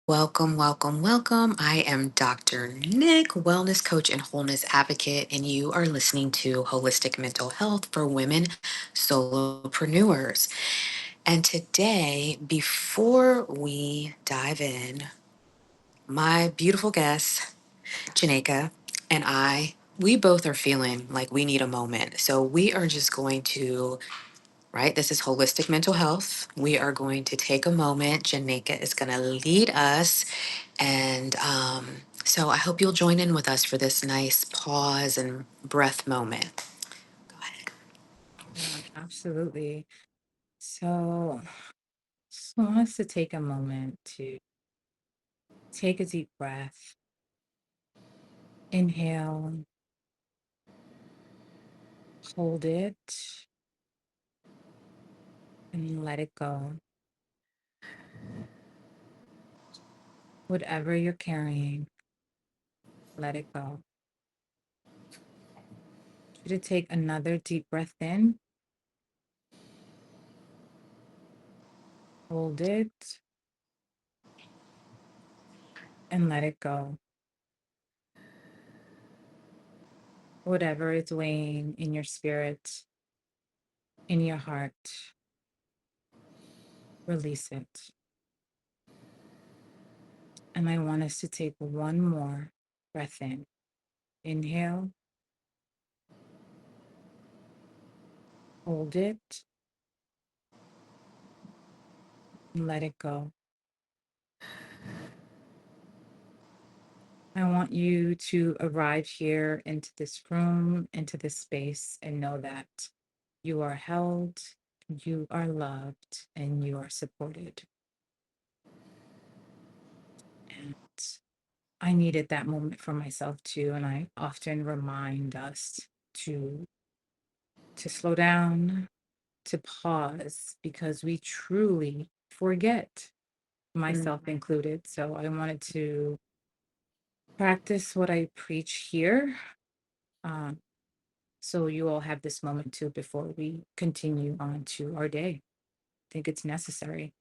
Welcome, welcome, welcome. I am Dr. Nick, wellness coach and wholeness advocate, and you are listening to Holistic Mental Health for Women Solopreneurs. And today, before we dive in, my beautiful guest, Janeka, and we both are feeling like we need a moment. So we are just going to, right? This is holistic mental health. We are going to take a moment. Janeka is going to lead us and so I hope you'll join in with us for this nice pause and breath moment. Go ahead. Yeah, absolutely. So, just want us to take a moment to take a deep breath, inhale, hold it, and let it go. Whatever you're carrying, let it go. You to take another deep breath in, hold it, and let it go. Whatever is weighing in your spirit, in your heart, release it. And I want us to take one more breath in. Inhale, hold it, and let it go. I want you to arrive here into this room, into this space, and know that you are held, you are loved, and you are supported. And I needed that moment for myself too. And I often remind us to slow down, to pause, because we truly forget, Mm. myself included. So I wanted to practice what I preach here. Um, So you all have this moment too before we continue on to our day. I think it's necessary.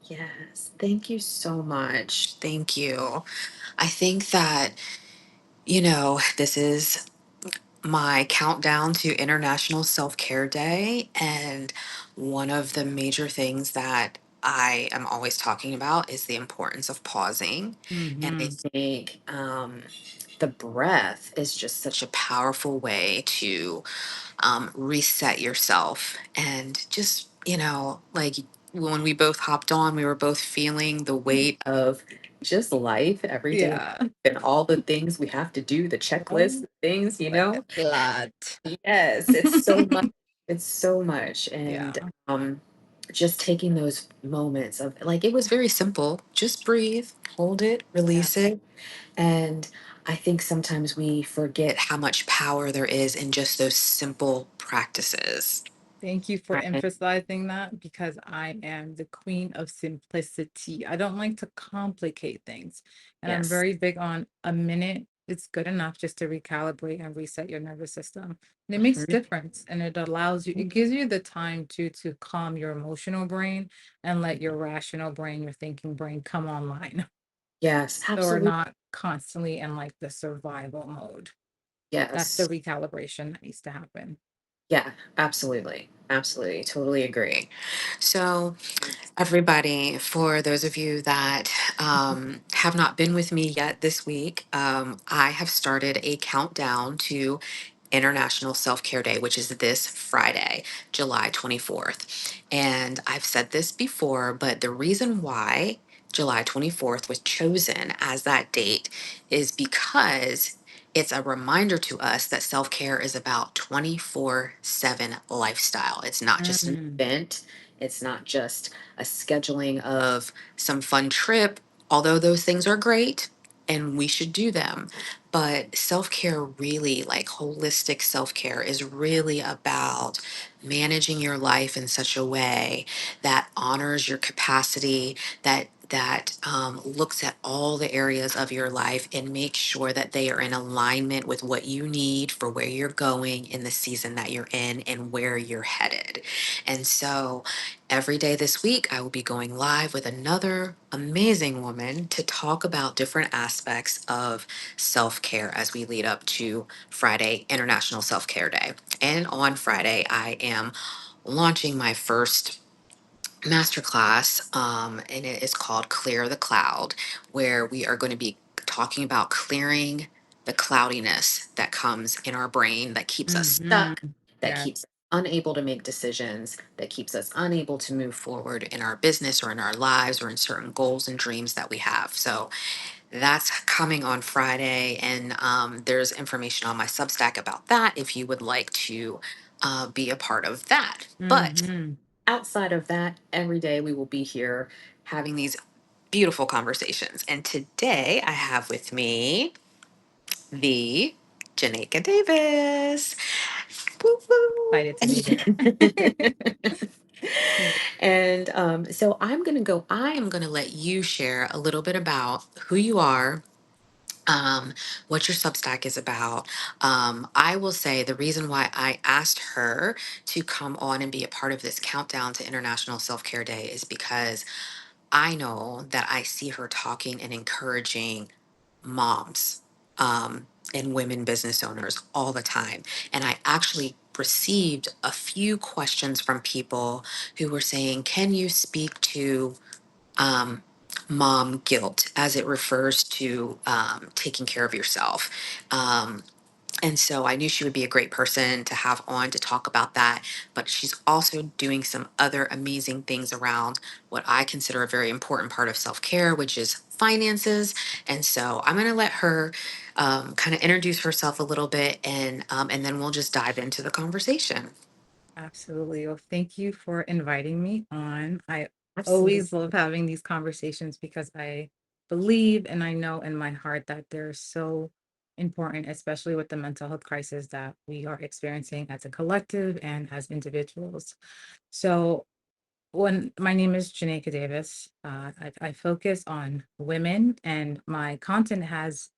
Yes, thank you so much. Thank you. I think that, this is my countdown to International Self Care Day. And one of the major things that I am always talking about is the importance of pausing. And I Mm-hmm. think the breath is just such a powerful way to reset yourself and just, like when we both hopped on, we were both feeling the weight of just life, everyday, Yeah. and all the things we have to do, the checklist Oh, things, like a lot. Yes, it's so much. It's so much. Yeah. And just taking those moments of like, it was very simple. Just breathe, hold it, Yeah. release it. And I think sometimes we forget how much power there is in just those simple practices. Thank you for Right. emphasizing that because I am the queen of simplicity. I don't like to complicate things. And I'm Yes. very big on a minute. It's good enough just to recalibrate and reset your nervous system. And it makes Mhm. difference and it allows you, it gives you the time to calm your emotional brain and let your rational brain, your thinking brain come online. Yes, So we're absolutely. not constantly in like the survival mode. That's the Yes. recalibration that needs to happen. Yeah, absolutely. Absolutely. Totally agree. So, everybody, for those of you that have not been with me yet this week, I have started a countdown to International Self Care Day, which is this Friday, July 24th. And I've said this before, but the reason why July 24th was chosen as that date is because it's a reminder to us that self care is about 24/7 lifestyle. It's not just an Mm. event, it's not just a scheduling of some fun trip, although those things are great and we should do them. But self care, really, like holistic self care, is really about managing your life in such a way that honors your capacity, that that looks at all the areas of your life and makes sure that they are in alignment with what you need for where you're going in the season that you're in and where you're headed. And so every day this week, I will be going live with another amazing woman to talk about different aspects of self care as we lead up to Friday, International Self Care Day. And on Friday, I am launching my first masterclass, and it is called Clear the Cloud, where we are going to be talking about clearing the cloudiness that comes in our brain that keeps us Hmm. stuck, that Yeah, keeps us unable to make decisions, that keeps us unable to move forward in our business or in our lives or in certain goals and dreams that we have. So that's coming on Friday, and there's information on my Substack about that if you would like to be a part of that. But hmm, outside of that, every day we will be here having these beautiful conversations. And today I have with me the Janeka Davis. Woo excited to be here. woo. Yeah, And so I am going to let you share a little bit about who you are, what your Substack is about. I will say the reason why I asked her to come on and be a part of this countdown to International Self Care Day is because I know that I see her talking and encouraging moms and women business owners all the time. And I actually received a few questions from people who were saying, can you speak to um, mom guilt as it refers to taking care of yourself? And so I knew she would be a great person to have on to talk about that. But she's also doing some other amazing things around what I consider a very important part of self care, which is finances. And so I'm going to let her kind of introduce herself a little bit, and then we'll just dive into the conversation. absolutely. Well, thank you for inviting me on. I Absolutely. always love having these conversations because I believe and I know in my heart that they're so important, especially with the mental health crisis that we are experiencing as a collective and as individuals. So, when my name is Janeka Davis, I focus on women, and my content has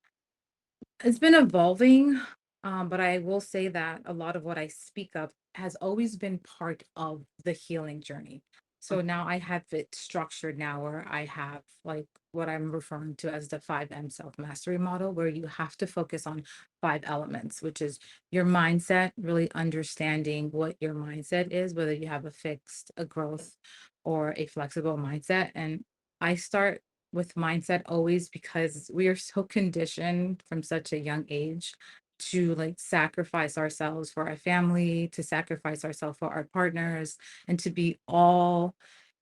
it's been evolving, but I will say that a lot of what I speak of has always been part of the healing journey. So now I have it structured now where I have like what I'm referring to as the 5M self mastery model, where you have to focus on 5 elements, which is your mindset, really understanding what your mindset is, whether you have a fixed, a growth, or a flexible mindset. And I start with mindset always because we are so conditioned from such a young age to like sacrifice ourselves for our family, to sacrifice ourselves for our partners, and to be all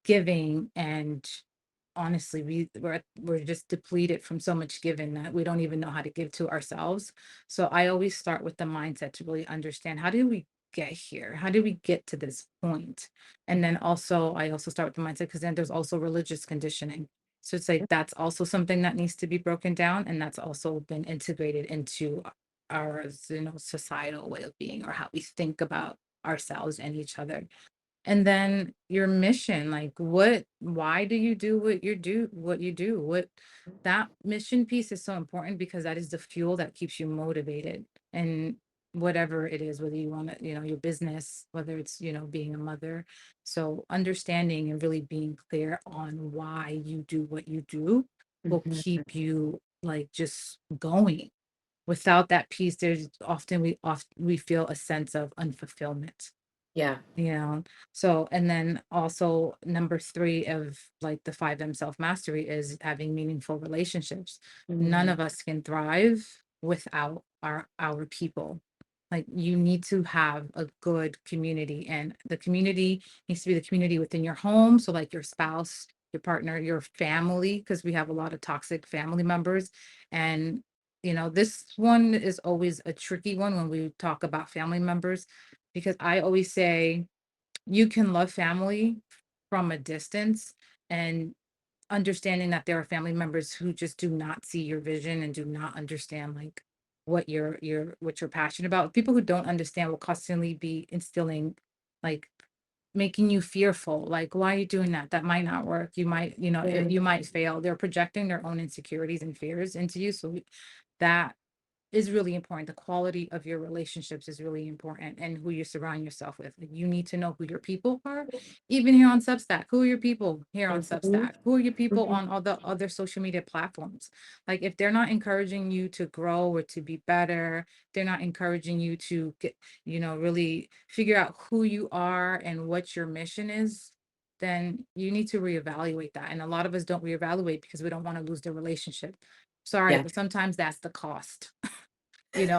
giving. And honestly, we're just depleted from so much giving that we don't even know how to give to ourselves. So I always start with the mindset to really understand, how do we get here, how do we get to this point? And then also I also start with the mindset because then there's also religious conditioning. So it's like that's also something that needs to be broken down, and that's also been integrated into our, societal way of being, or how we think about ourselves and each other. And then your mission, like why do you do what you do? That mission piece is so important because that is the fuel that keeps you motivated. And whatever it is, whether you want to, your business, whether it's, being a mother. So understanding and really being clear on why you do what you do will Mhm. keep you like just going. Without that piece, we feel a sense of unfulfillment. Yeah. Yeah. So, and then also number three of like the 5M self mastery is having meaningful relationships. None Mhm. of us can thrive without our people. Like you need to have a good community, and the community needs to be the community within your home. So like your spouse, your partner, your family, because we have a lot of toxic family members. And this one is always a tricky one when we talk about family members, because I always say you can love family from a distance, and understanding that there are family members who just do not see your vision and do not understand like what you're passionate about. People who don't understand will constantly be instilling like making you fearful. Like, why are you doing that? That might not work. You might, you might fail. They're projecting their own insecurities and fears into you. So that is really important. The quality of your relationships is really important, and who you surround yourself with. Like, you need to know who your people are. Even here on Substack, who are your people here on Mhm, Substack? Who are your people mhm. on all the other social media platforms? Like, if they're not encouraging you to grow or to be better, they're not encouraging you to get, really figure out who you are and what your mission is, then you need to reevaluate that. And a lot of us don't reevaluate because we don't want to lose the relationship. Sorry, Yeah, but sometimes that's the cost.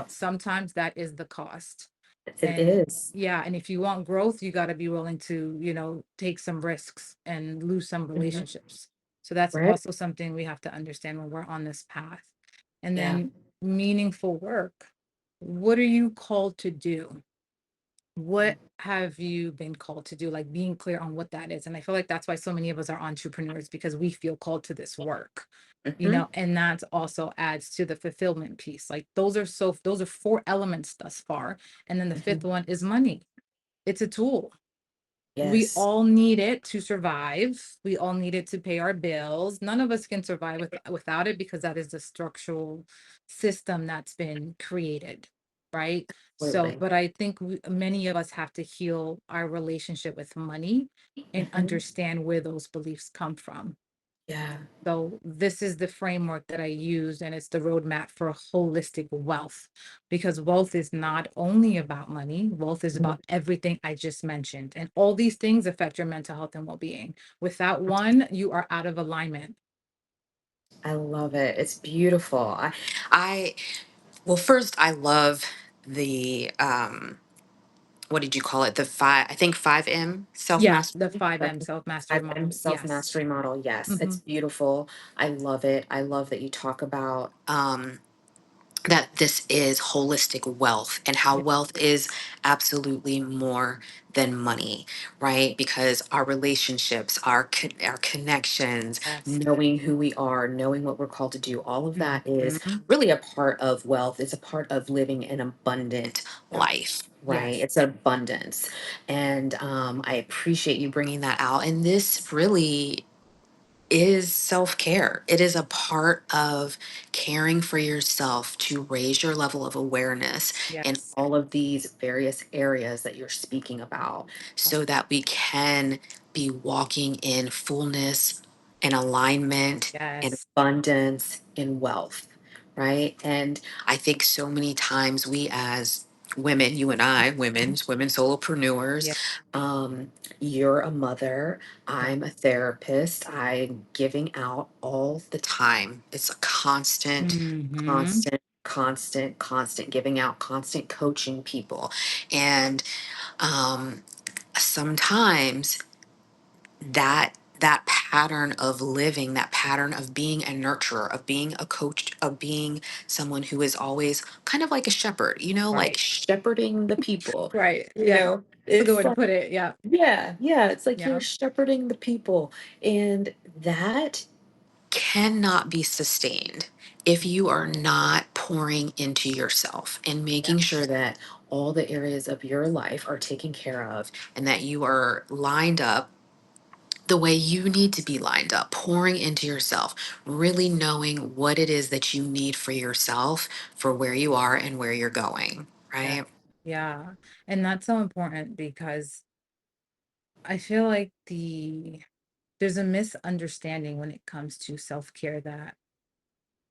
Sometimes that is the cost. it And is. yeah, and if you want growth, you got to be willing to, take some risks and lose some Mhm. relationships. So that's Right? also something we have to understand when we're on this path. And Yeah. then meaningful work. What are you called to do? What have you been called to do? Like, being clear on what that is. And I feel like that's why so many of us are entrepreneurs, because we feel called to this work, Mhm. and that also adds to the fulfillment piece. Like, those are four elements thus far. And then the fifth Mhm. one is money. It's a tool. We Yes. all need it to survive. We all need it to pay our bills. None of us can survive without it, because that is the structural system that's been created, right? So, Absolutely. but I think many of us have to heal our relationship with money and Mhm. understand where those beliefs come from. Yeah. So this is the framework that I use, and it's the roadmap for holistic wealth, because wealth is not only about money. Wealth is Mhm. about everything I just mentioned, and all these things affect your mental health and well-being. Without one, you are out of alignment. I love it. It's beautiful. I well, first, I love the what did you call it? The five, I think 5M self Yeah, the mastery. 5M self-mastery 5M model. self Yes. mastery model. Yes, it's Hmm. beautiful. I love it. I love that you talk about that this is holistic wealth, and how Yeah. wealth is absolutely more than money, right? Because our relationships, our connections, Yes. knowing who we are, knowing what we're called to do, all of that is Hmm. really a part of wealth. It's a part of living an abundant Yeah. life, right? Yes. It's abundance. And I appreciate you bringing that out. And this really is self care. It is a part of caring for yourself to raise your level of awareness in Yes. all of these various areas that you're speaking about, so that we can be walking in fullness and alignment and Yes. abundance and wealth, right? And I think so many times we, as women, you and I, women solopreneurs, Yeah. you're a mother, Yeah. I'm a therapist. I'm giving out all the time. It's a constant, Hmm. constant giving out, constant coaching people. And sometimes that pattern of living, that pattern of being a nurturer, of being a coach, of being someone who is always kind of like a shepherd, like Right. shepherding the people, Right. Yeah. That's a good it's way to like, put it. Yeah. yeah, it's like you're Yeah. shepherding the people. And that cannot be sustained if you are not pouring into yourself and Yeah. making sure that all the areas of your life are taken care of, and that you are lined up the way you need to be lined up, pouring into yourself, really knowing what it is that you need for yourself, for where you are and where you're going, Yeah. right? Yeah. And that's so important, because I feel like there's a misunderstanding when it comes to self-care, that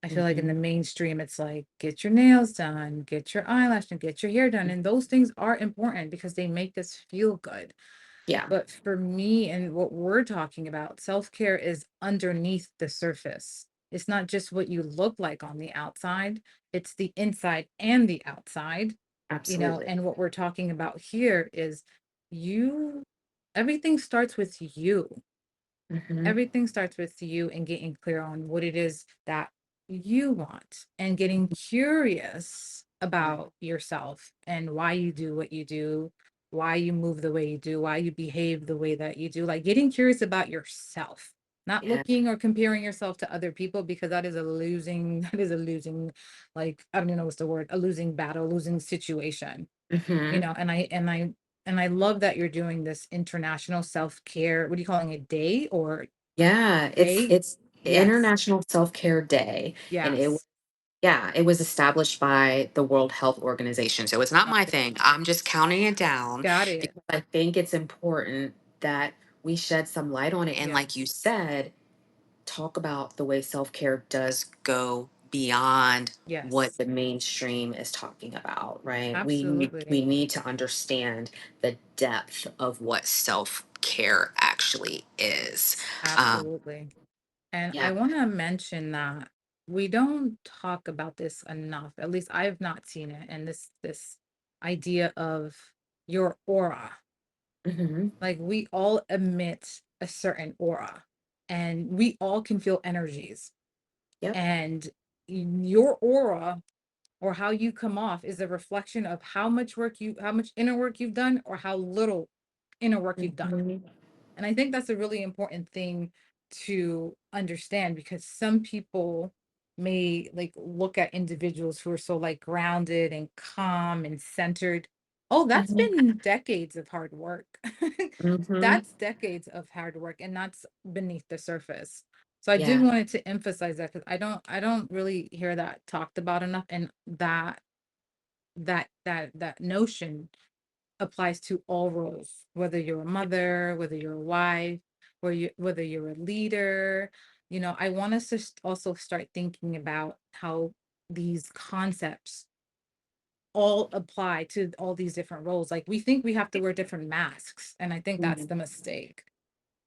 I feel like in Hmm. the mainstream, it's like, get your nails done, get your eyelash done, get your hair done. And those things are important because they make us feel good. Yeah, But for me and what we're talking about, self-care is underneath the surface. It's not just what you look like on the outside, it's the inside and the outside, absolutely. and what we're talking about here is, you, everything starts with you. Hmm. Everything starts with you, and getting clear on what it is that you want, and getting curious about yourself and why you do what you do, why you move the way you do, why you behave the way that you do. Like, getting curious about yourself, not Yeah. looking or comparing yourself to other people, because that is a losing, that is a losing, like, I don't even know what's the word, a losing battle, losing situation. Hmm. And I And I love that you're doing this international self-care. What are you calling it? Day or Yeah, day? it's Yes. International Self-Care Day, and Yes. yeah, it was established by the World Health Organization. So it's not my thing. I'm just counting it down Got it. because I think it's important that we shed some light on it. And like you Yes. said, talk about the way self-care does go beyond what Yes. the mainstream is talking about, right? We Absolutely. need to understand the depth of what self-care actually is. Um, Absolutely. And yeah. I want to mention that we don't talk about this enough. At least I have not seen it. And this idea of your aura. Hmm. Like we all emit a certain aura and we all can feel energies. Yep. And your aura or how you come off is a reflection of how much inner work you've done or how little inner work you've done. Hmm. And I think that's a really important thing to understand because some people may like look at individuals who are so like grounded and calm and centered. Oh, that's Hmm. been decades of hard work. Hmm. That's decades of hard work and that's beneath the surface. So I did Yeah. wanted to emphasize that because I don't really hear that talked about enough and that notion applies to all roles, whether you're a mother, whether you're a wife, whether you're a leader. I want us to also start thinking about how these concepts all apply to all these different roles. Like we think we have to wear different masks, and I think that's Hmm. the mistake.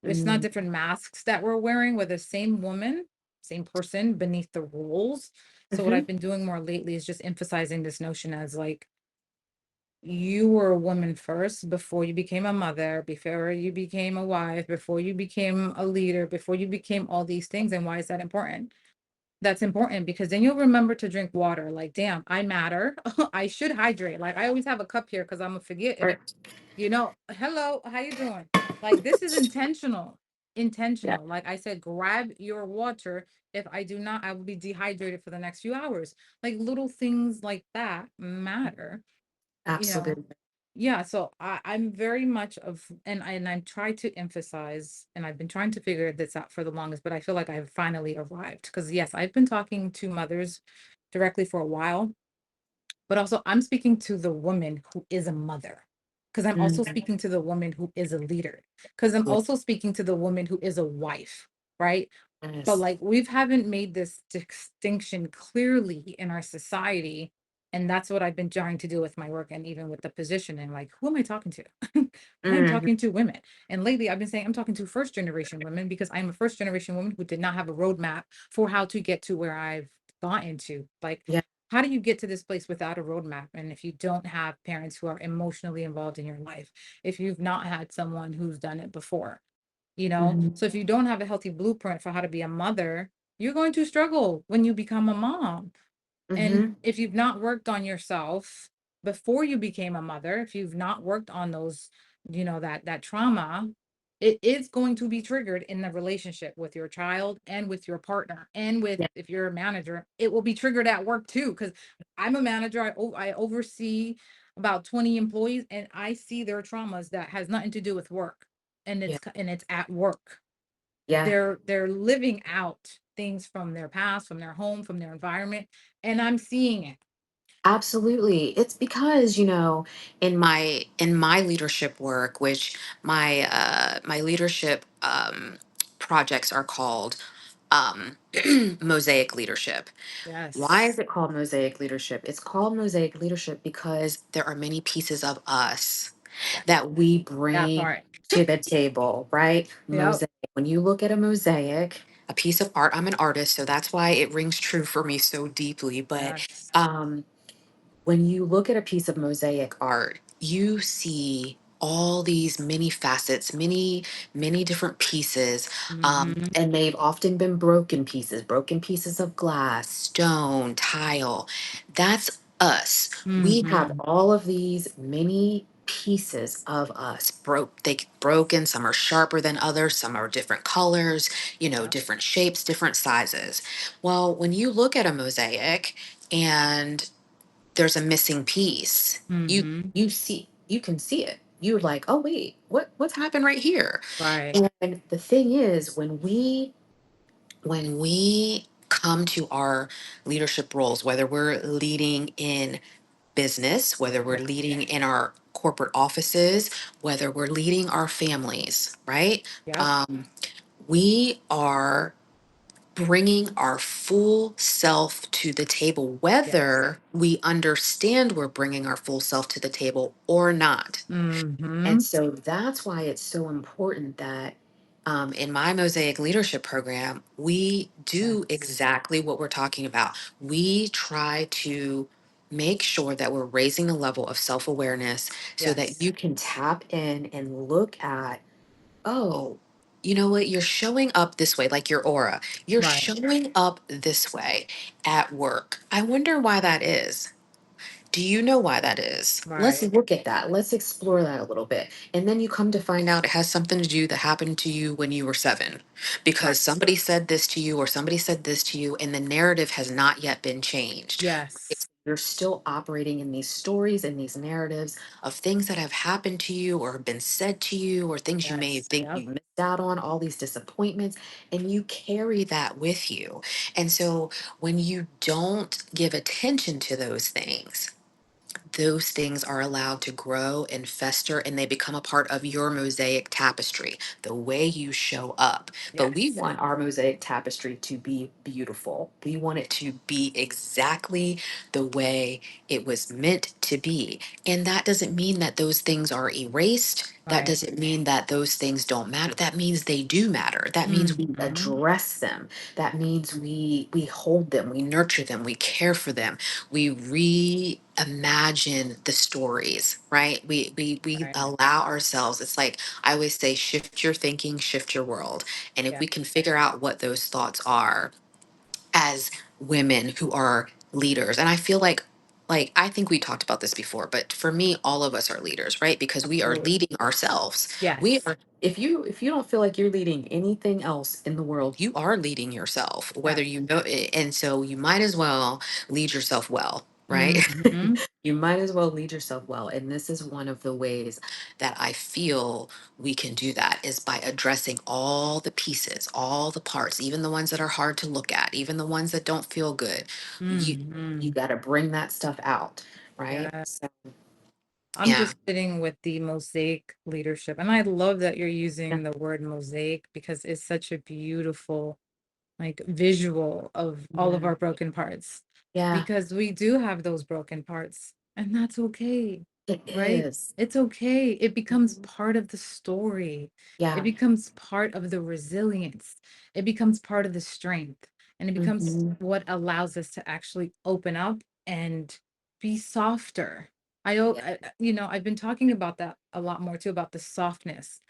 It's not Hmm. different masks that we're wearing, we're the same woman, same person beneath the roles. So what Hmm. I've been doing more lately is just emphasizing this notion as like you were a woman first before you became a mother, before you became a wife, before you became a leader, before you became all these things. And why is that important? That's important because then you'll remember to drink water. Like, damn, I matter. I should hydrate. Like, I always have a cup here because I'm gonna forget if Right. hello, how you doing? Like, this is intentional. Yeah. Intentional. Like I said, grab your water. If I do not, I will be dehydrated for the next few hours. Like little things like that matter you know Absolutely. yeah, so I'm very much of and I'm trying to emphasize and I've been trying to figure this out for the longest, but I feel like I've finally arrived because yes, I've been talking to mothers directly for a while, but also I'm speaking to the woman who is a mother because I'm also Mhm. speaking to the woman who is a leader because I'm Yeah. also speaking to the woman who is a wife, right? But Yes. like we haven't made this distinction clearly in our society. And that's what I've been trying to do with my work and even with the position and like, who am I talking to? I am Mhm. talking to women. And lately I've been saying I'm talking to first generation women because I'm a first generation woman who did not have a roadmap for how to get to where I've gotten to. Like, Yeah. how do you get to this place without a roadmap? And if you don't have parents who are emotionally involved in your life, if you've not had someone who's done it before, Mhm. so if you don't have a healthy blueprint for how to be a mother, you're going to struggle when you become a mom. And Mhm. if you've not worked on yourself before you became a mother, if you've not worked on those, that trauma, it is going to be triggered in the relationship with your child and with your partner and with Yeah. if you're a manager, it will be triggered at work too. Because I'm a manager, I oversee about 20 employees, and I see their traumas that has nothing to do with work, and Yeah. it's at work. Yeah. They're living out things from their past, from their home, from their environment, and I'm seeing it. Absolutely. It's because, in my leadership work, which my leadership projects are called mosaic leadership. Why is Yes. it called mosaic leadership? It's called mosaic leadership because there are many pieces of us Yeah. that we That bring part. to the table, right? Yep. Mosaic. When you look at a mosaic, a piece of art, I'm an artist, so that's why it rings true for me so deeply. But Yes. um, when you look at a piece of mosaic art, you see all these many facets, many different pieces. Mm-hmm. And they've often been broken pieces of glass, stone, tile. That's us. We have Mm-hmm. all of these many pieces of us broken. Some are sharper than others, some are different colors, Yep. different shapes, different sizes. Well, when you look at a mosaic and there's a missing piece. Mm-hmm. You can see it. you're like, oh wait, what's happened right here? Right. And the thing is, when we come to our leadership roles, whether we're leading in business, whether we're Yeah. leading in our corporate offices, whether we're leading our families, right? Yep. Um, we are bringing our full self to the table, Yes. whether we understand we're bringing our full self to the table or not. And Mm-hmm. so that's why it's so important that in my Mosaic Leadership Program, we do Yes. exactly what we're talking about. We try to make sure that we're raising the level of self awareness so that Yes. you can tap in and look at, oh, you know what? You're showing up this way, like your aura. You're Right. showing up this way at work. I wonder why that is. Do you know why that is? Let's Right. look at that. Let's explore that a little bit. And then you come to find out it has something to do that happened to you when you were 7 Right. because somebody said this to you or somebody said this to you and the narrative has not yet been changed. Yes. You're still operating in these stories and these narratives of things that have happened to you or have been said to you or things you may Yes. think Yep. you missed out on, all these disappointments, and you carry that with you. And so when you don't give attention to those things are allowed to grow and fester and they become a part of your mosaic tapestry, the way you show up. But we Yes. want our mosaic tapestry to be beautiful. We want it to be exactly the way it was meant to be. And that doesn't mean that those things are erased. That Right. doesn't mean that those things don't matter. That means they do matter. That means we Mm-hmm. address them. That means we hold them, we nurture them, we care for them, we reimagine the stories, right? We Right. allow ourselves. It's like I always say, shift your thinking, shift your world. And if Yeah. we can figure out what those thoughts are as women who are leaders, and I feel like I think we talked about this before, but for me, all of us are leaders, right? Because we are Absolutely. leading ourselves. We Yes. are. If you don't feel like you're leading anything else in the world, you are leading yourself, whether Yep. you know it. And so you might as well lead yourself well, right? Mm-hmm. You might as well lead yourself well. And this is one of the ways that I feel we can do that is by addressing all the pieces, all the parts, even the ones that are hard to look at, even the ones that don't feel good. You Mm-hmm. got to bring that stuff out, right? Yeah. So, I'm yeah. just sitting with the mosaic leadership. And I love that you're Yeah. using the word mosaic because it's such a beautiful like visual of all of Yeah. our broken parts Yeah. because we do have those broken parts and that's okay, It right? is. It's okay. It becomes Mhm. part of the story. It Yeah. becomes part of the resilience. It becomes part of the strength and it becomes Hmm. what allows us to actually open up and be softer. Yeah. I've been talking about that a lot more too about the softness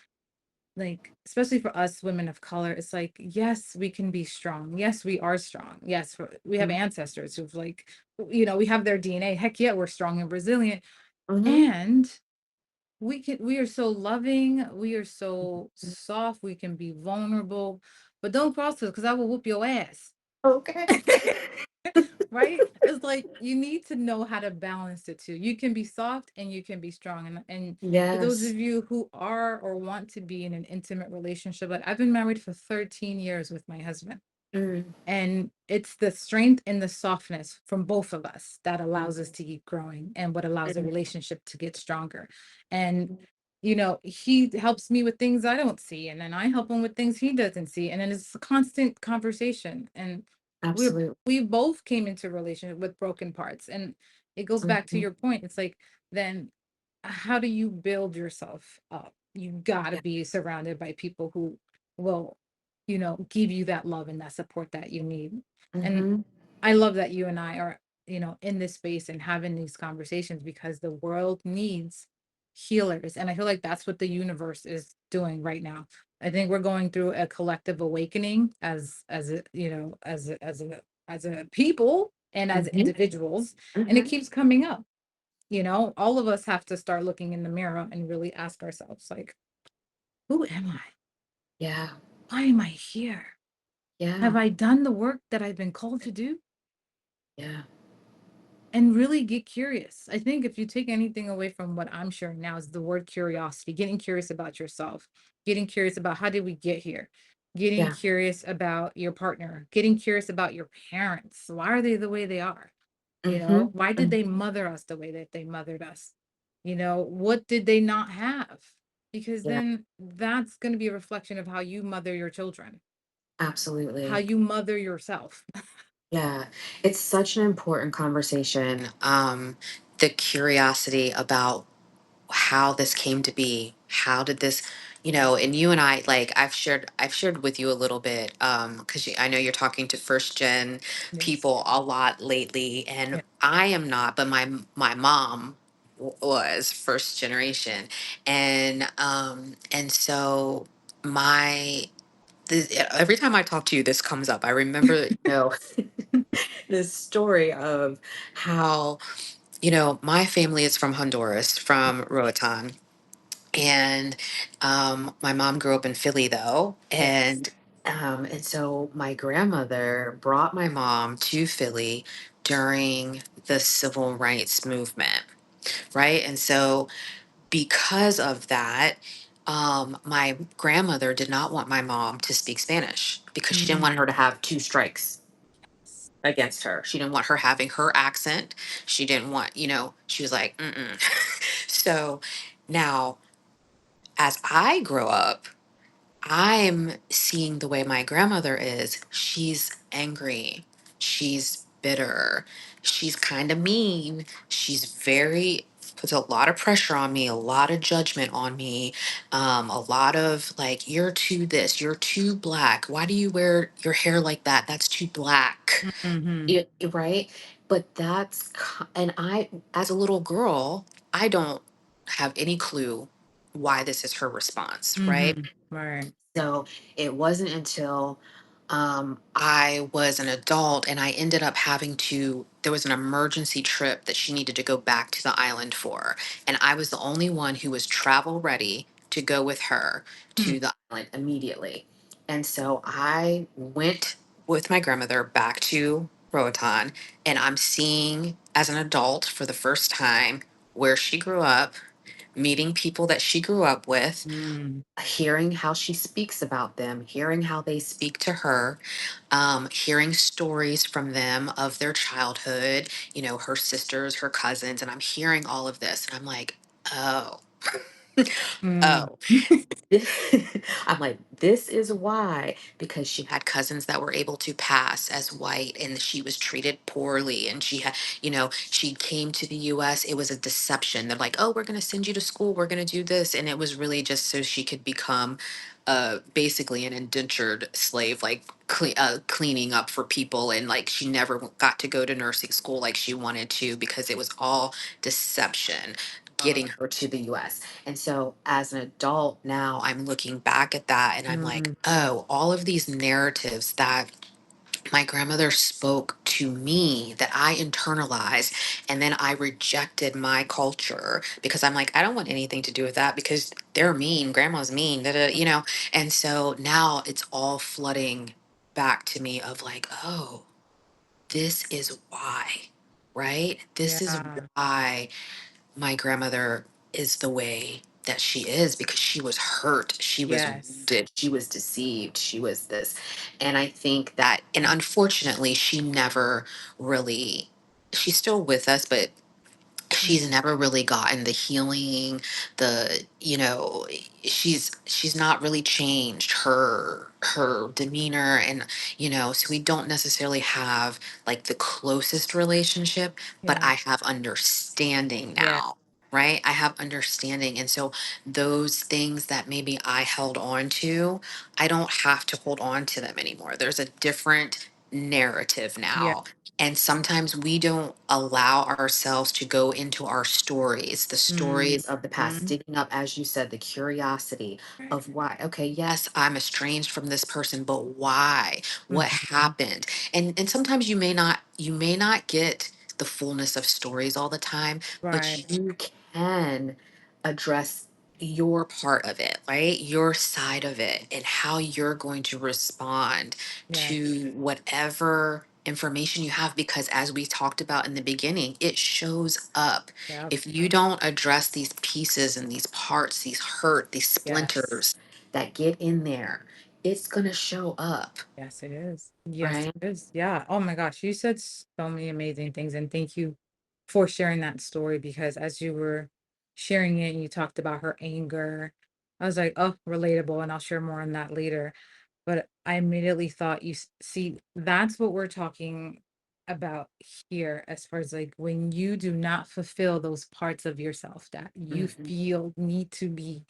like especially for us women of color it's like yes we can be strong, yes we are strong, yes we have ancestors who've like we have their DNA, heck yeah we're strong and resilient, Hmm. and we are so loving, we are so soft, we can be vulnerable, but don't cross us because I will whoop your ass. Okay. Right? It's like you need to know how to balance the two. You can be soft and you can be strong. And for those Yes. of you who are or want to be in an intimate relationship, like I've been married for 13 years with my husband. Mm. And it's the strength and the softness from both of us that allows us Mhm. to keep growing and what allows a Mm. relationship to get stronger. And, he helps me with things I don't see, and then I help him with things he doesn't see. And then it's a constant conversation. And we're Absolutely. we both came into a relationship with broken parts. And it goes back to Mhm. your point. It's like, then how do you build yourself up? You gotta Yeah. be surrounded by people who will give you that love and that support that you need. And Hmm. I love that you and I are, in this space and having these conversations because the world needs healers. And I feel like that's what the universe is doing right now. I think we're going through a collective awakening as a, as a people and as Hmm. individuals. And it Hmm. keeps coming up. All of us have to start looking in the mirror and really ask ourselves, like, who am I? Yeah. Why am I here? Have Yeah. I done the work that I've been called to do? Yeah. and really get curious. I think if you take anything away from what I'm sharing now is the word curiosity, getting curious about yourself, getting curious about how did we get here, getting Yeah. curious about your partner, getting curious about your parents. Why are they the way they are? Mm-hmm. Why did they mother us the way that they mothered us? What did they not have? Because Yeah, then that's going to be a reflection of how you mother your children, how absolutely. you mother yourself. Yeah, it's such an important conversation. The curiosity about how this came to be. How did this, and you and I, like I've shared with you a little bit, because I know you're talking to first gen Yes. people a lot lately, and Yeah. I am not, but my mom was first generation, and so my every time I talk to you, this comes up. I remember, this story of how, my family is from Honduras, from Roatan. And my mom grew up in Philly, though. Yes. And so my grandmother brought my mom to Philly during the civil rights movement, right? And so because of that, my grandmother did not want my mom to speak Spanish because she didn't Mm. want her to have two strikes against her. She didn't want her having her accent. She didn't want, she was like, mm-mm. So now, as I grow up, I'm seeing the way my grandmother is. She's angry. She's bitter. She's kind of mean. She's very, puts a lot of pressure on me, a lot of judgment on me, a lot of like, you're too this, you're too black. Why do you wear your hair like that? That's too black. Mhm. Right? But and as a little girl, I don't have any clue why this is her response, right? Mhm. Right. So it wasn't until I was an adult and I ended up there was an emergency trip that she needed to go back to the island for. And I was the only one who was travel ready to go with her Hmm. to the island immediately. And so I went with my grandmother back to Roatan, and I'm seeing as an adult for the first time where she grew up, meeting people that she grew up with, Mm. hearing how she speaks about them, hearing how they speak to her, hearing stories from them of their childhood, her sisters, her cousins, and I'm hearing all of this, and I'm like, oh, Mm. oh, I'm like, this is why, because she had cousins that were able to pass as white and she was treated poorly. And she came to the US. It was a deception. They're like, oh, we're going to send you to school. We're going to do this. And it was really just so she could become basically an indentured slave, like cleaning up for people. And like she never got to go to nursing school like she wanted to because it was all deception getting her to the US. And so as an adult now, I'm looking back at that and I'm like, Mm. oh, all of these narratives that my grandmother spoke to me that I internalized, and then I rejected my culture because I'm like, I don't want anything to do with that because they're mean, grandma's mean, da, da, And so now it's all flooding back to me of like, oh, this is why, right? This is Yeah. why my grandmother is the way that she is because she was hurt, she was Yes. wounded, she was deceived, she was this. And I think that, and unfortunately, she never really, she's still with us, but Mm. she's never really gotten the healing, she's not really changed her demeanor, and so we don't necessarily have like the closest relationship, but Yeah. I have understanding Yeah. now, right? I have understanding, and so those things that maybe I held on to, I don't have to hold on to them anymore. There's a different narrative Yeah. now, and sometimes we don't allow ourselves to go into our stories, the Mm. stories of the past, Mm. digging up, as you said, the curiosity Right. of why. Okay, yes, I'm estranged from this person, but why? What Mhm. happened? And sometimes you may not get the fullness of stories all the time, Right. but you can address your part of it, right? Your side of it and how you're going to respond Yes. to whatever information you have, because as we talked about in the beginning, it shows up. Yeah. If you don't address these pieces and these parts, these hurt, these Yes. splinters that get in there, it's going to show up, Yes, it is. Yes, right? it is. Yeah. Oh my gosh. You said so many amazing things. And thank you for sharing that story because as you were sharing it and you talked about her anger, I was like, oh, relatable. And I'll share more on that later. But I immediately thought, see, that's what we're talking about here, as far as like when you do not fulfill those parts of yourself that you Hmm. feel need to be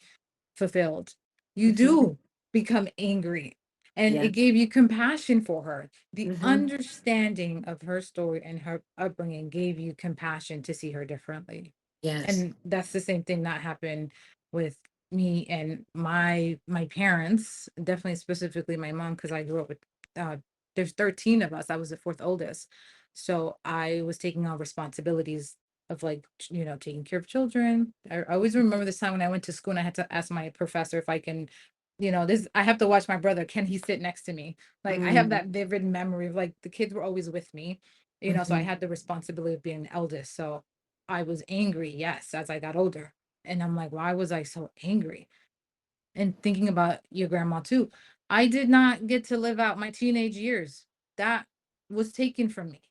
fulfilled. You Hmm. do become angry. And Yeah. it gave you compassion for her. The Hmm. understanding of her story and her upbringing gave you compassion to see her differently. Yes. And that's the same thing that happened with me and my parents, definitely specifically my mom, because I grew up with uh there's 13 of us. I was the fourth oldest. So I was taking on responsibilities of like taking care of children. I always remember this time when I went to school and I had to ask my professor if I can, this I have to watch my brother. Can he sit next to me? Like I have Mm-hmm. that vivid memory of like the kids were always with me, so I Hmm. had the responsibility of being the eldest. So I was angry, yes, as I got older. And I'm like, why was I so angry? And thinking about your grandma too, I did not get to live out my teenage years. That was taken from me.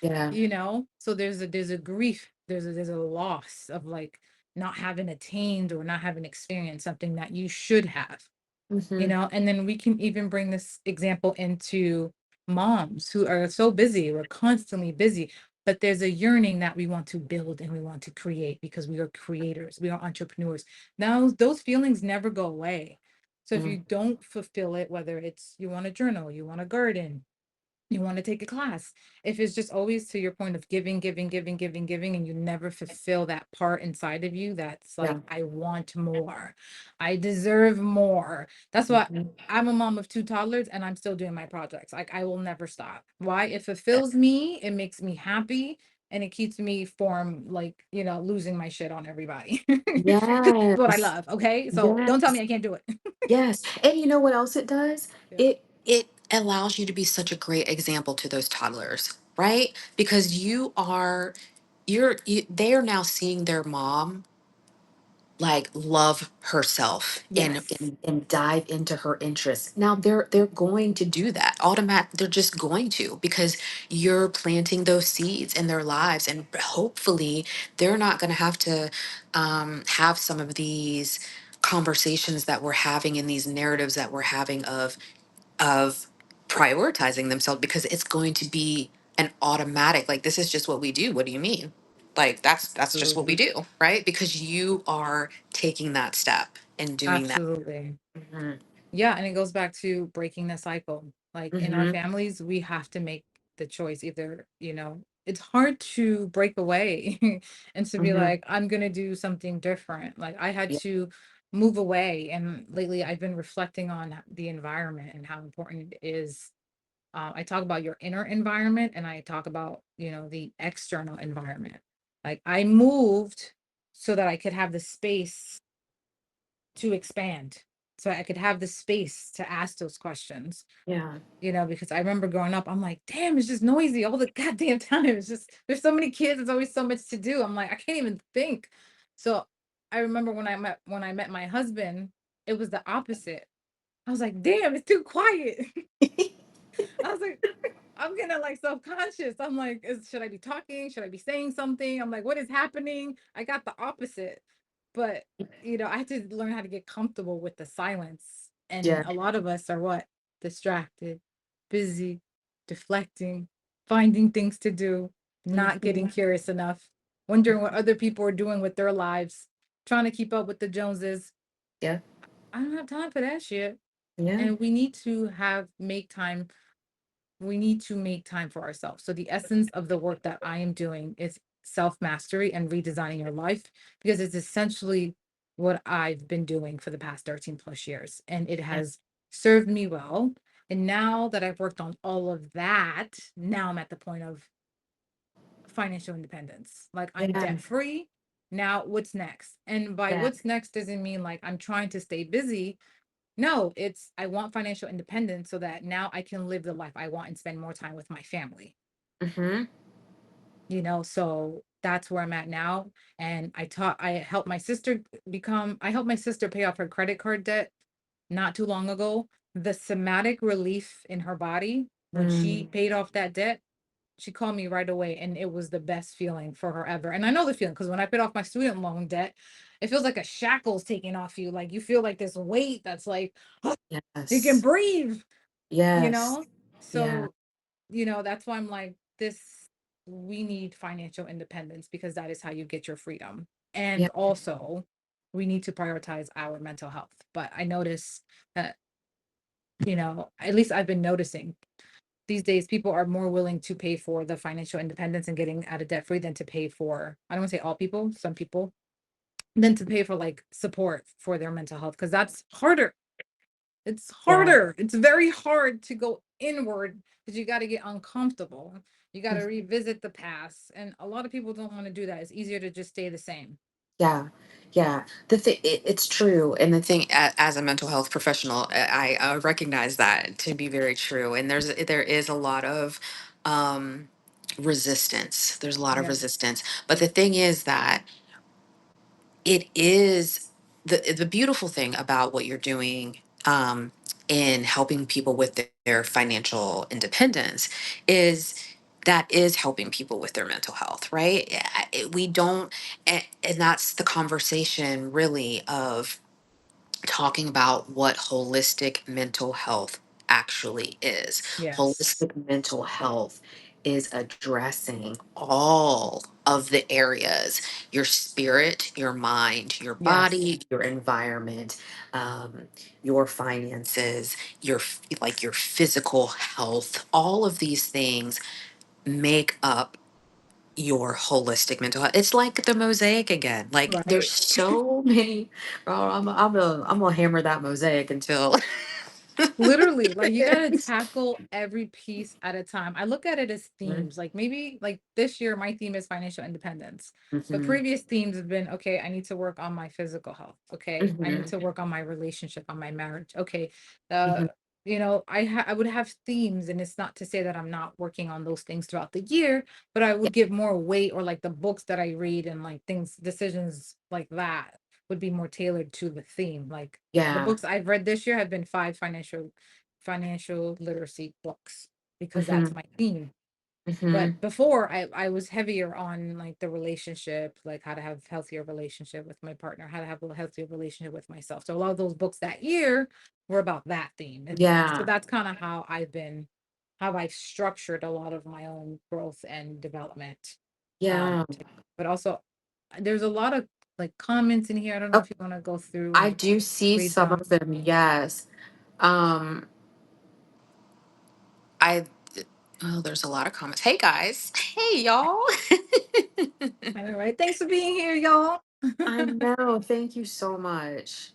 Yeah. So there's a grief, there's a loss of like not having attained or not having experienced something that you should have. Hmm. And then we can even bring this example into moms who are so busy, we're constantly busy, but there's a yearning that we want to build and we want to create because we are creators, we are entrepreneurs. Now those feelings never go away. So if you don't fulfill it, whether it's you want to journal, you want to garden, you want to take a class, if it's just always to your point of giving, giving, giving, giving, giving, and you never fulfill that part inside of you that's like, Yeah. I want more, I deserve more. That's why Hmm. I'm a mom of two toddlers and I'm still doing my projects. Like I will never stop. Why? It fulfills me, it makes me happy, and it keeps me from like losing my shit on everybody. What I Yes. love. Okay, so don't tell me Yes. I can't do it. Yes. And you know what else it does? Yeah. It allows you to be such a great example to those toddlers, right? Because they are now seeing their mom like love herself and, Yes. and dive into her interests. Now they're going to do that. They're just going to, because you're planting those seeds in their lives, and hopefully they're not going to have some of these conversations that we're having and these narratives that we're having of prioritizing themselves, because it's going to be an automatic, like, this is just what we do. What do you mean? Like, that's just what we Absolutely. do, right? Because you are taking that step and doing that. Absolutely. Hmm. Yeah, and it goes back to breaking the cycle. Like in our Hmm. families, we have to make the choice. Either, it's hard to break away and to be Hmm. like, I'm gonna do something different. Like I had Yeah. to move away. And lately I've been reflecting on the environment and how important it is. I talk about your inner environment and I talk about, the external environment. Like I moved so that I could have the space to expand, so I could have the space to ask those questions. Yeah. Because I remember growing up, I'm like, damn, it's just noisy all the goddamn time. It's just, there's so many kids, there's always so much to do. I'm like, I can't even think. So I remember when I met my husband, it was the opposite. I was like, damn, it's too quiet. I was like, I'm getting like self-conscious. I'm like, should I be talking? Should I be saying something? I'm like, what is happening? I got the opposite. But, I had to learn how to get comfortable with the silence. And Yeah. a lot of us are what? Distracted, busy, deflecting, finding things to do, not getting Hmm. curious enough, wondering what other people are doing with their lives, trying to keep up with the Joneses. Yeah. I don't have time for that shit. Yeah. And we need to make time for ourselves. So the essence of the work that I am doing is self-mastery and redesigning your life, because it's essentially what I've been doing for the past 13 plus years. And it Yeah. has served me well. And now that I've worked on all of that, now I'm at the point of financial independence. Like I'm Yeah. debt free. Now what's next? And by Yeah. what's next doesn't mean like I'm trying to stay busy. No, it's I want financial independence so that now I can live the life I want and spend more time with my family. Mm-hmm. So that's where I'm at now. And I helped my sister I helped my sister pay off her credit card debt not too long ago. The somatic relief in her body when she Mm. paid off that debt, she called me right away, and it was the best feeling for her ever. And I know the feeling because when I paid off my student loan debt, it feels like a shackle's taking off you. Like you feel like this weight that's like, you can Yes. breathe, you Yes. know? Yeah. So, that's why I'm like, we need financial independence because that is how you get your freedom. Yeah. And also, we need to prioritize our mental health. But I notice that, at least I've been noticing these days people are more willing to pay for the financial independence and getting out of debt free than to pay for, I don't want to say all people, some people, than to pay for like support for their mental health because that's harder. It's Yeah. harder. It's very hard to go inward because you got to get uncomfortable. You got to revisit the past. And a lot of people don't want to do that. It's easier to just stay the same. Yeah, yeah. It's true, and the thing, as a mental health professional, I recognize that to be very true. And there is a lot of um, resistance. There's a lot of Yeah. resistance, but the thing is that it is the beautiful thing about what you're doing in helping people with their financial independence is that is helping people with their mental health, right? We don't, and that's the conversation really of talking about what holistic mental health actually is. Yes. Holistic mental health is addressing all of the areas: your spirit, your mind, your Yes. body, your environment, um, your finances, like your physical health. All of these things make up your holistic mental health. It's like the mosaic again. Like there's Right. so many. Oh, I'm gonna hammer that mosaic until. Literally, like you gotta tackle every piece at a time. I look at it as Mhm, themes. Like maybe like this year, my theme is financial independence. But mhm, previous themes have been, okay, I need to work on my physical health. Okay, I need mhm, to work on my relationship, on my marriage. Okay, mhm. I would have themes, and it's not to say that I'm not working on those things throughout the year, but I Yeah, would give more weight, or like the books that I read and like decisions like that would be more tailored to the theme. Like the yeah. books I've read this year have been five financial literacy books because that's Mhm, my theme. But mhm. before I was heavier on like the relationship, like how to have healthier relationship with my partner, how to have a healthier relationship with myself. So a lot of those books that year were about that theme. And so Yeah, that's kind of how I've structured a lot of my own growth and development. yeah. But also there's a lot of like comments in here. I don't know Oh, if you want to go through I and do see read some of them. them. Yes. Um, I. Oh, there's a lot of comments. Hey guys. Hey y'all. All right. Thanks for being here, y'all. I know. Thank you so much.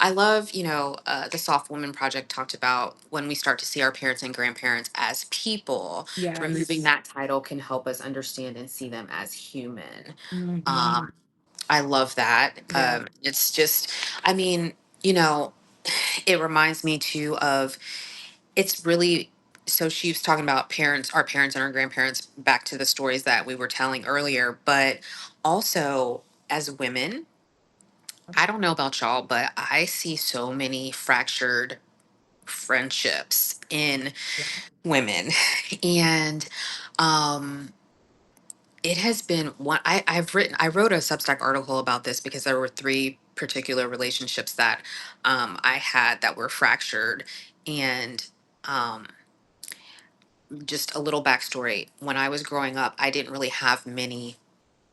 I love, the Soft Woman Project talked about when we start to see our parents and grandparents as people, removing Yes. that title can help us understand and see them as human. Hmm. Um, I love that. Yeah. It's just, I mean, you know, it reminds me too of it's really so she was talking about our parents and our grandparents back to the stories that we were telling earlier, but also as women, I don't know about y'all, but I see so many fractured friendships in Yeah. women. And um it has been one I wrote a Substack article about this because there were three particular relationships that I had that were fractured. And um just a little backstory: when I was growing up, I didn't really have many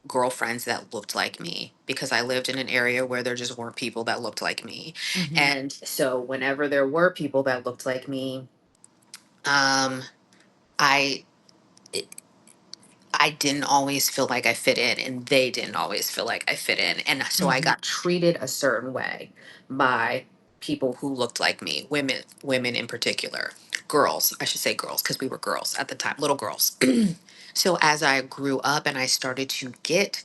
girlfriends that looked like me because I lived in an area where there just weren't people that looked like me. Hmm. And so whenever there were people that looked like me, um I I didn't always feel like I fit in, and they didn't always feel like I fit in. And so I Hmm. got treated a certain way by people who looked like me, women in particular, girls, I should say girls, because we were girls at the time, little girls. So as I grew up and I started to get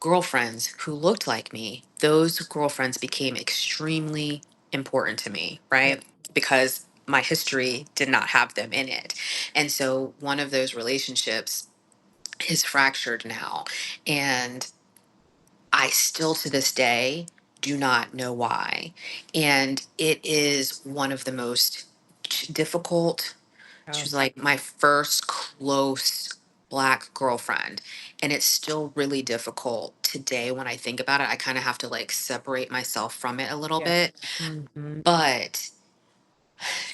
girlfriends who looked like me, those girlfriends became extremely important to me, Yeah. right? Because my history did not have them in it. And so one of those relationships is fractured now. And I still to this day do not know why. And it is one of the most difficult. She Yeah. was like my first close Black girlfriend. And it's still really difficult today when I think about it. I kind of have to like separate myself from it a little Yeah. bit. Hmm. But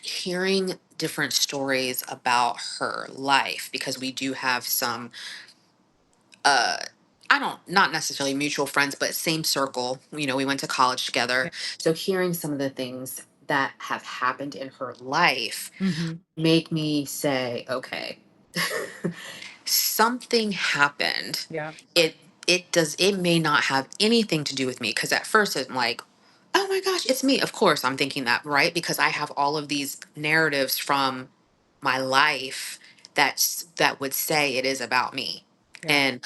hearing different stories about her life, because we do have some uh I don't, not necessarily mutual friends, but same circle. You know, we went to college together. Yeah. So hearing some of the things that have happened in her life Hmm. make me say, okay, something happened. Yeah. It may not have anything to do with me, because at first I'm like, oh my gosh, it's me. Of course I'm thinking that, right? Because I have all of these narratives from my life that would say it is about me. Yeah. And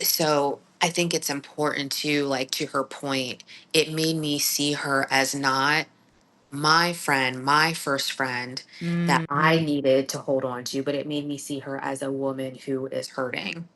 so I think it's important to, like, to her point, it made me see her as not my friend, my first friend that I Hmm. needed to hold on to, but it made me see her as a woman who is hurting,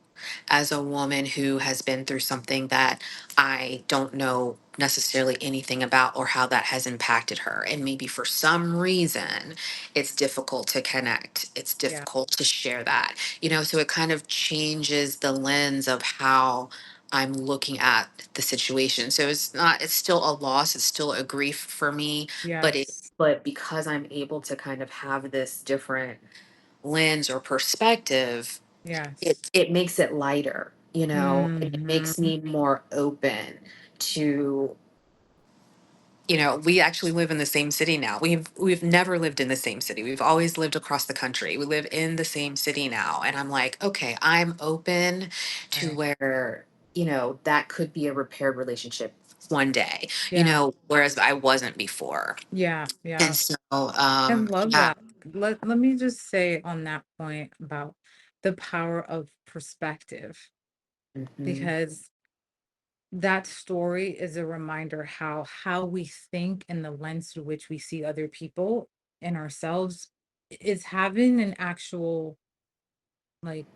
as a woman who has been through something that I don't know necessarily anything about, or how that has impacted her. And maybe for some reason, it's difficult to connect. It's Yeah. difficult to share that, so it kind of changes the lens of how I'm looking at the situation. So it's still a loss, it's still a grief for me, Yes. but because I'm able to kind of have this different lens or perspective, Yes. it makes it lighter, and it Hmm. makes me more open to, we actually live in the same city now. We've never lived in the same city. We've always lived across the country. We live in the same city now. And I'm like, okay, I'm open to Right. where, that could be a repaired relationship one day, Yeah. whereas I wasn't before. Yeah. And Yeah. so I love yeah. that. Let me just say on that point about the power of perspective, Hmm. because that story is a reminder how we think and the lens through which we see other people and ourselves is having an actual like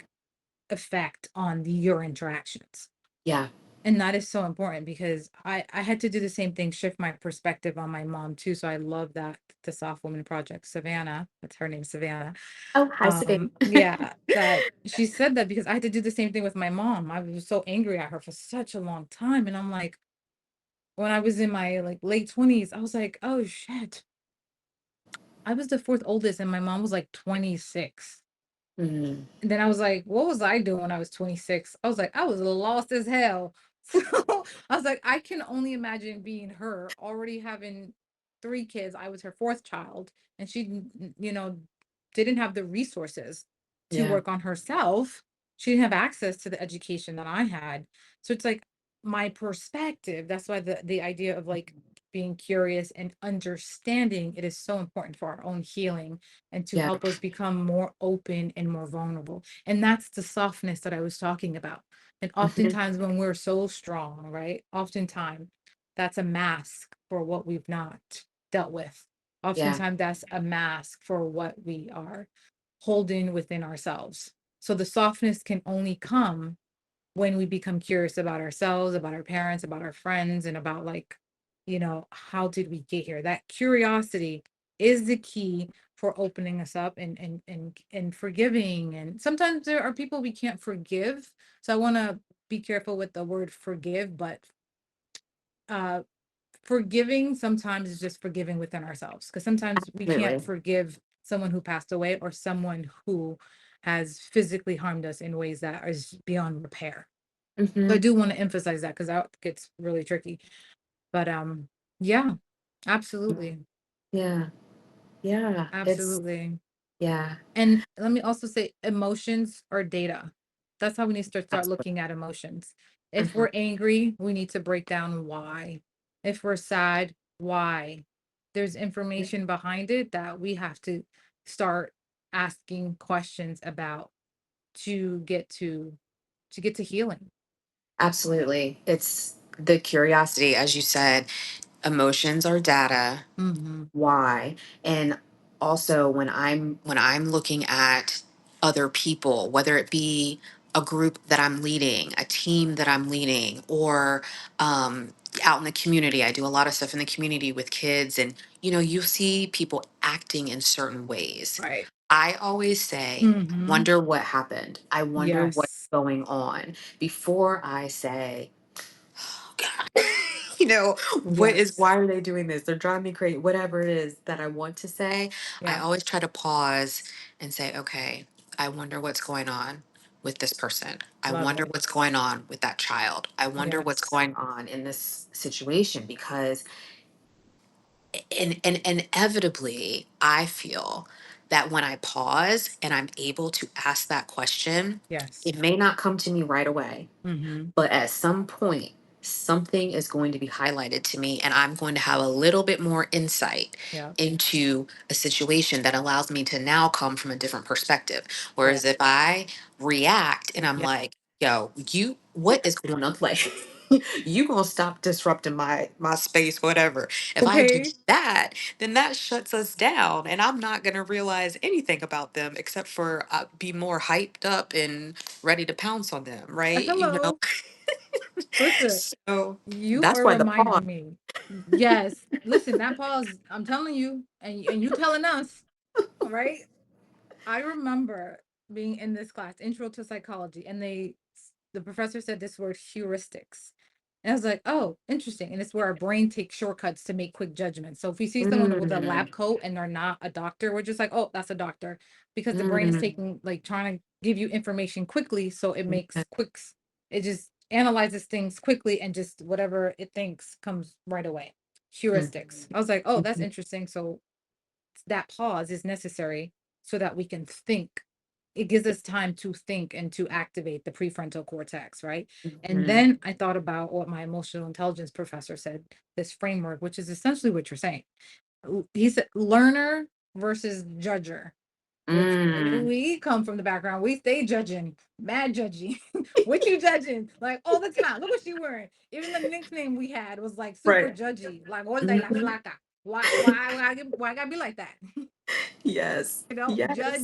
effect on your interactions. Yeah. And that is so important because I had to do the same thing, shift my perspective on my mom too. So I love that the Soft Woman Project, Savannah, that's her name, Savannah. Oh, hi, Sabine. Yeah, that she said that because I had to do the same thing with my mom. I was so angry at her for such a long time. And I'm like, when I was in my like late 20s, I was like, oh shit. I was the fourth oldest and my mom was like 26. Hmm. And then I was like, what was I doing when I was 26? I was like, I was lost as hell. So I was like, I can only imagine being her, already having three kids. I was her fourth child, and she, didn't have the resources to Yeah. work on herself. She didn't have access to the education that I had. So it's like my perspective. That's why the idea of like being curious and understanding it is so important for our own healing and to Yeah. help us become more open and more vulnerable. And that's the softness that I was talking about. And Hmm. oftentimes when we're so strong, right? Oftentimes that's a mask for what we've not dealt with. Yeah. Oftentimes that's a mask for what we are holding within ourselves. So the softness can only come when we become curious about ourselves, about our parents, about our friends, and about like, how did we get here? That curiosity is the key for opening us up and forgiving. And sometimes there are people we can't forgive. So I want to be careful with the word forgive, but uh forgiving sometimes is just forgiving within ourselves. Because sometimes we can't Absolutely. forgive someone who passed away or someone who has physically harmed us in ways that is beyond repair. So I Hmm. do want to emphasize that because that gets really tricky. But yeah, absolutely. Yeah. Yeah. Absolutely. Yeah. And let me also say emotions are data. That's how we need to start Absolutely. looking at emotions. If Hmm. we're angry, we need to break down why. If we're sad, why? There's information behind it that we have to start asking questions about to get to healing. Absolutely. It's the curiosity, as you said. Emotions are data. Mm-hmm. Why? And also when I'm looking at other people, whether it be a group that I'm leading, a team that I'm leading, or um, out in the community. I do a lot of stuff in the community with kids, and you see people acting in certain ways. Right. I always say, Mm-hmm. wonder what happened. I wonder what's Yes. going on before I say, God. you know, Yes. why are they doing this? They're driving me crazy. Whatever it is that I want to say, I Yeah. always try to pause and say, okay, I wonder what's going on with this person. I Love wonder it. what's going on with that child. I wonder what's Yes. going on in this situation because and inevitably, I feel that when I pause and I'm able to ask that question, Yes. it may not come to me right away, Mm-hmm. but at some point, something is going to be highlighted to me, and I'm going to have a little bit more insight Yeah. into a situation that allows me to now come from a different perspective. Yeah. Whereas if I react and I'm Yeah. like, yo, what is going on? Like, you gonna stop disrupting my space, whatever. If I do Okay. that, then that shuts us down, and I'm not gonna realize anything about them except for be more hyped up and ready to pounce on them, right? Hello. Listen, So you that's are why the pause. reminding me. Yes. Listen, that pause, I'm telling you, and you telling us, all right? I remember being in this class, Intro to Psychology, and the professor said this word heuristics. And I was like, oh, interesting. And it's where our brain takes shortcuts to make quick judgments. So if we see someone with a Mm, lab coat and they're not a doctor, we're just like, oh, that's a doctor. Because the brain is mm, taking, like, trying to give you information quickly. So it yeah, makes it just analyzes things quickly and just whatever it thinks comes right away. mm, Heuristics. I was like, oh, that's mhm, interesting. So that pause is necessary so that we can think. It gives us time to think and to activate the prefrontal cortex, right? And mhm, then I thought about what my emotional intelligence professor said, this framework, which is essentially what you're saying. He said learner versus judger, which mm. we come from the background. We stay judging, mad judging. What you judging? Like all the time. Look what she wearing. Even the nickname we had was like super Right. judgy, like all de la Mhm. flaca. Why I gotta be like that? Yes. Yes.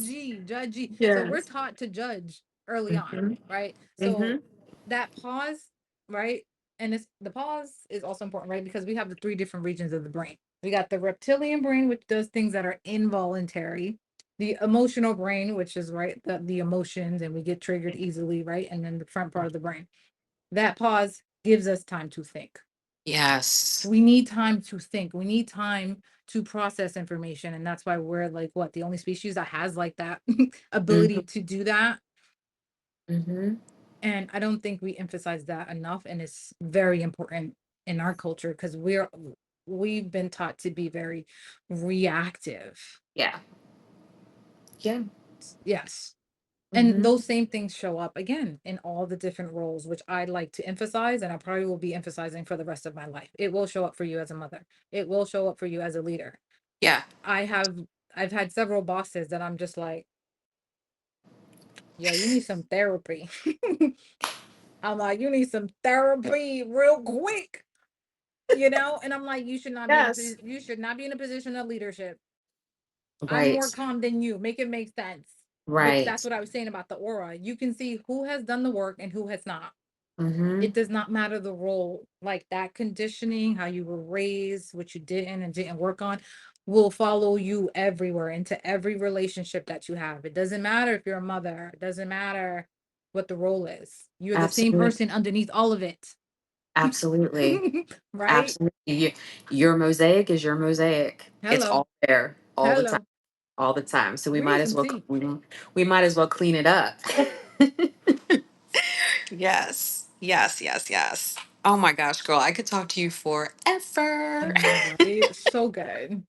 Judgy. So we're Yes. taught to judge early on, Mhm, right? So mhm, that pause, right? And it's the pause is also important, right? Because we have the three different regions of the brain. We got the reptilian brain, which does things that are involuntary, the emotional brain, which is right, the emotions, and we get triggered easily, right? And then the front part of the brain. That pause gives us time to think. yes. We need time to think. We need time to process information. And that's why we're like what the only species that has like that Mhm, ability to do that. mhm. And I don't think we emphasize that enough. And it's very important in our culture because we've been taught to be very reactive. Yeah. Yeah. Yes. And Mhm. those same things show up again in all the different roles, which I like to emphasize, and I probably will be emphasizing for the rest of my life. It will show up for you as a mother. It will show up for you as a leader. Yeah. I have I've had several bosses that I'm just like, yo, you need some therapy. I'm like, you need some therapy real quick, and I'm like, Yes. you should not be in a position of leadership. I'm Right. more calm than you. Make it make sense. Which Right. that's what I was saying about the aura. You can see who has done the work and who has not. Mhm. It does not matter the role, like that conditioning, how you were raised, what you didn't and didn't work on, will follow you everywhere into every relationship that you have. It doesn't matter if you're a mother, it doesn't matter what the role is. You're the same Absolutely. person underneath all of it. Absolutely. Right? Absolutely. Your mosaic is your mosaic. It's Hello. all there all the time. Hello. All the time. So we We need might as some well tea. we might as well clean it up. Yes. Yes, yes, yes. Oh my gosh, girl, I could talk to you I forever. know, right? So good.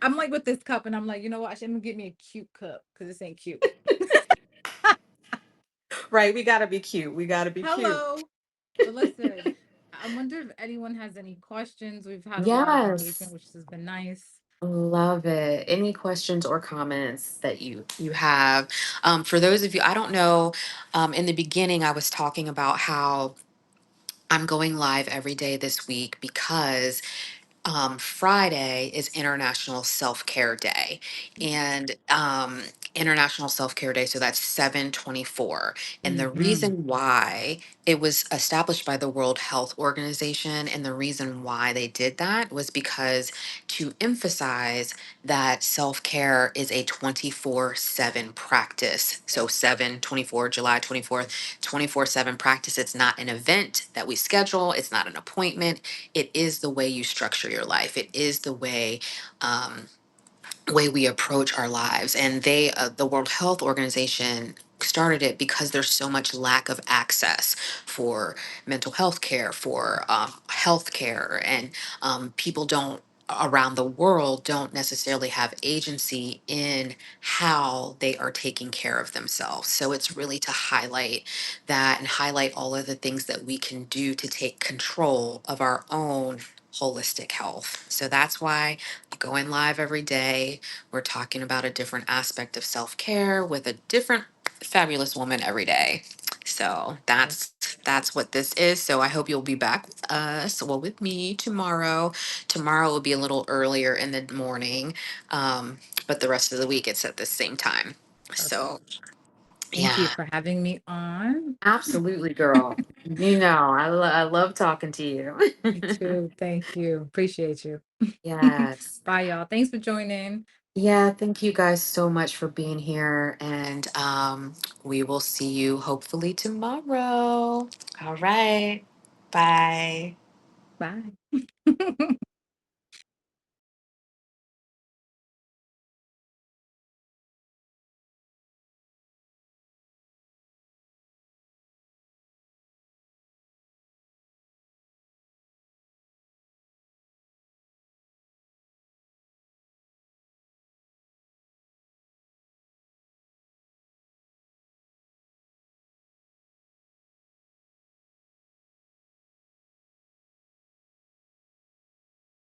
I'm like with this cup, and I'm like, you know what? I'm gonna get me a cute cup because this ain't cute. Right, we gotta be cute. We gotta be cute. Hello. But listen, I wonder if anyone has any questions. We've had a lot of engagement, Yes. which has been nice. Love it. Any questions or comments that you have? For those of you, I don't know. In the beginning, I was talking about how I'm going live every day this week because Friday is International Self Care Day, and International Self Care Day. So that's 7/24. And the Mm-hmm. reason why it was established by the World Health Organization, and the reason why they did that was because to emphasize that self care is a 24/7 practice. So 7/24, July 24th, 24/7 practice. It's not an event that we schedule, it's not an appointment, it is the way you structure your life. It is the um, way we approach our lives. And the World Health Organization started it because there's so much lack of access for mental health care, for health care, and people don't around the world don't necessarily have agency in how they are taking care of themselves. So it's really to highlight that and highlight all of the things that we can do to take control of our own holistic health. So that's why going live every day. We're talking about a different aspect of self care with a different fabulous woman every day. So that's what this is. So I hope you'll be back with us. Well, with me tomorrow. Tomorrow will be a little earlier in the morning, but the rest of the week it's at the same time. Perfect. So Thank you yeah, for having me on. absolutely, girl. You know, I love talking to you. Me too. Thank you. Appreciate you. Yes. Bye, y'all. Thanks for joining. Yeah, thank you guys so much for being here. And we will see you hopefully tomorrow. All right. Bye. Bye.